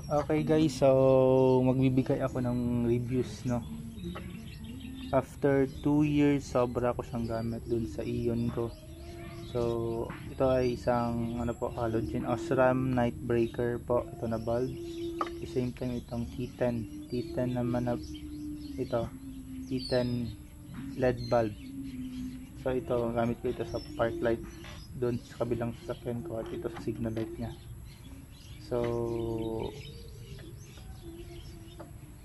Okay guys, so magbibigay ako ng reviews, no. After 2 years, sobra ko siyang gamit dun sa Ion ko. So ito ay isang halogen Osram Nightbreaker po. Ito na bulb. At the same time itong T10 naman na ito, T10 LED bulb. So ito, gamit ko ito sa park light doon sa kabilang sasakyan ko, at ito sa signal light niya. So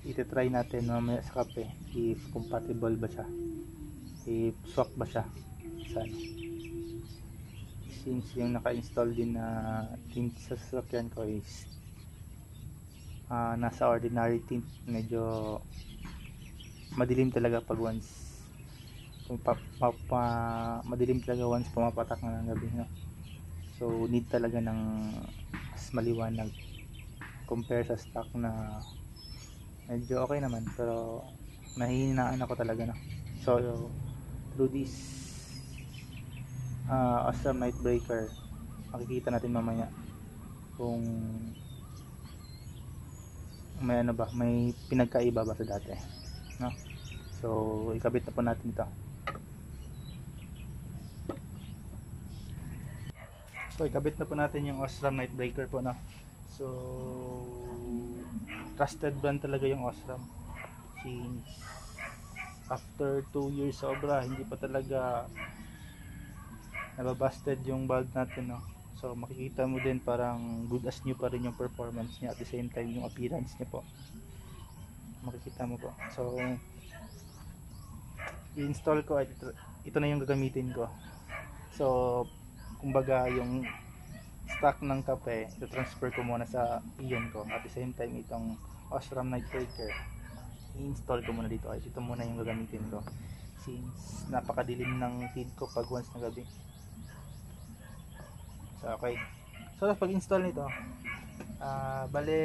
iti-try natin mamaya sa kape if compatible ba siya, if swak ba siya sa ano. Since yung naka-install din na tint sa sasakyan ko is nasa ordinary tint, medyo madilim talaga pag once madilim talaga once pumapatak na ng gabi, no? So need talaga ng mas maliwanag compare sa stock na medyo okay naman, pero nahihinaan ako talaga, no? So through this Osram Nightbreaker, makikita natin mamaya kung may may pinagkaiba ba sa dati, no? So ikabit na po natin ito. So ikabit na po natin yung Osram Nightbreaker po, no? So trusted brand talaga yung Osram. Since after 2 years sobra, hindi pa talaga nababasted yung bulb natin, no? So makikita mo din parang good as new pa rin yung performance niya, at the same time yung appearance niya po, makikita mo po. So i-install ko, ito na yung gagamitin ko. So kumbaga yung stock ng kape, i-transfer ko muna sa Ion ko, at the same time itong Osram Nightbreaker i-install ko muna dito. Ay, ito muna yung gagamitin ko since napakadilim ng feed ko pag once na gabi. So okay, so pag install nito, bale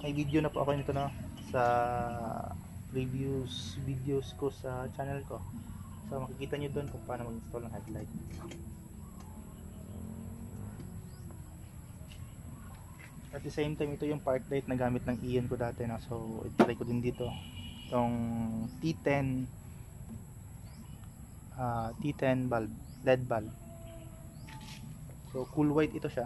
may video na po ako nito, no, sa previous videos ko sa channel ko. So makikita nyo doon kung paano mag-install ng headlight. At the same time, ito yung park light na gamit ng Ion ko dati, no? So i-try ko din dito itong T10 bulb, LED bulb. So cool white ito siya.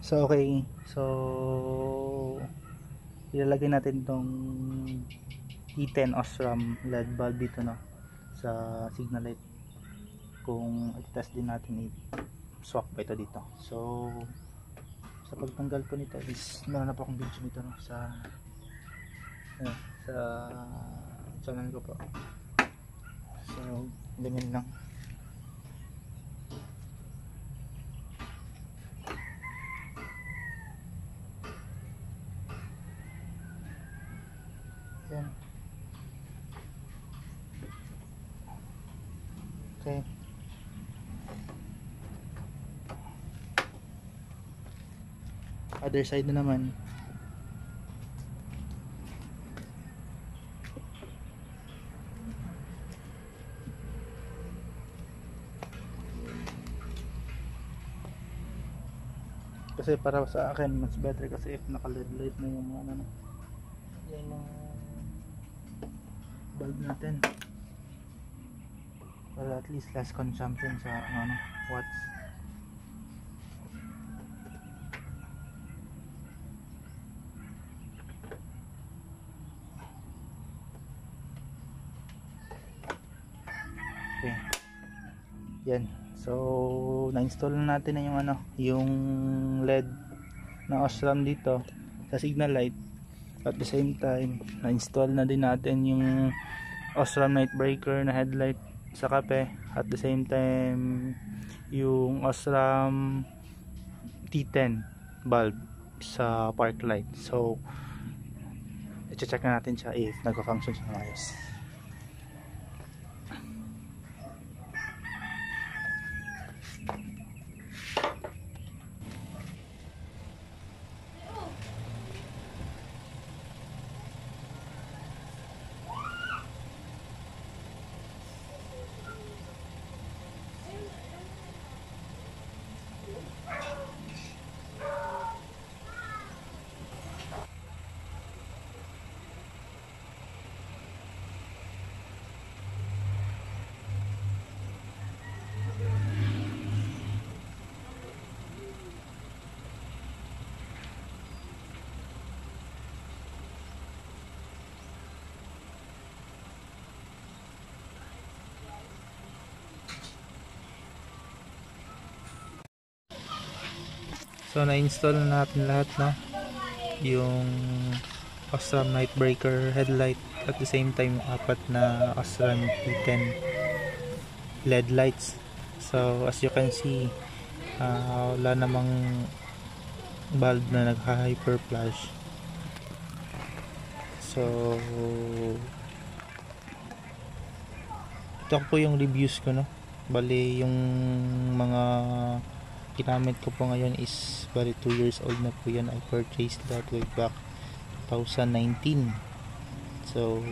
So okay, so ilalagay natin tong T10 Osram LED bulb dito, no, sa signal light. Kung i-test din natin, i-swap pa ito dito. So sa pagtanggal ko nito is meron na po akong video nito, no, sa channel ko po. So ganyan lang. Yan. Okay. Other side na naman. Kasi para sa akin mas better kasi if naka-LED light na yung ano, yan yung bulb natin, para at least less consumption sa watts. Okay, yan. So na-install na natin na yung yung LED ng Osram dito sa signal light. At the same time, na-install na din natin yung Osram night breaker na headlight sa kape. At the same time, yung Osram T10 bulb sa park light. So, i-check na natin siya if nagka-function siya ng ayos. So na-install na natin lahat, no? Yung Osram night breaker headlight at the same time apat na Osram T10 LED lights. So as you can see, wala namang bulb na nagha-hyper flash. So ito po yung reviews ko, no? Bali yung mga ginamit ko po ngayon is bali 2 years old na po yan. I purchased that way back 2019. So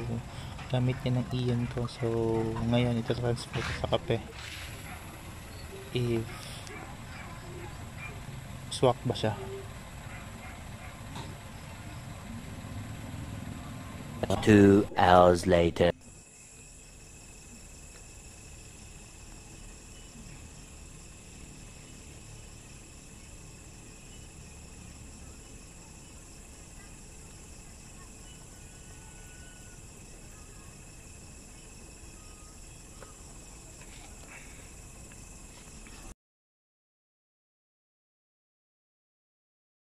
gamit niya ng iyon ko. So ngayon ito transfer ko sa kape if swak ba siya. 2 hours later.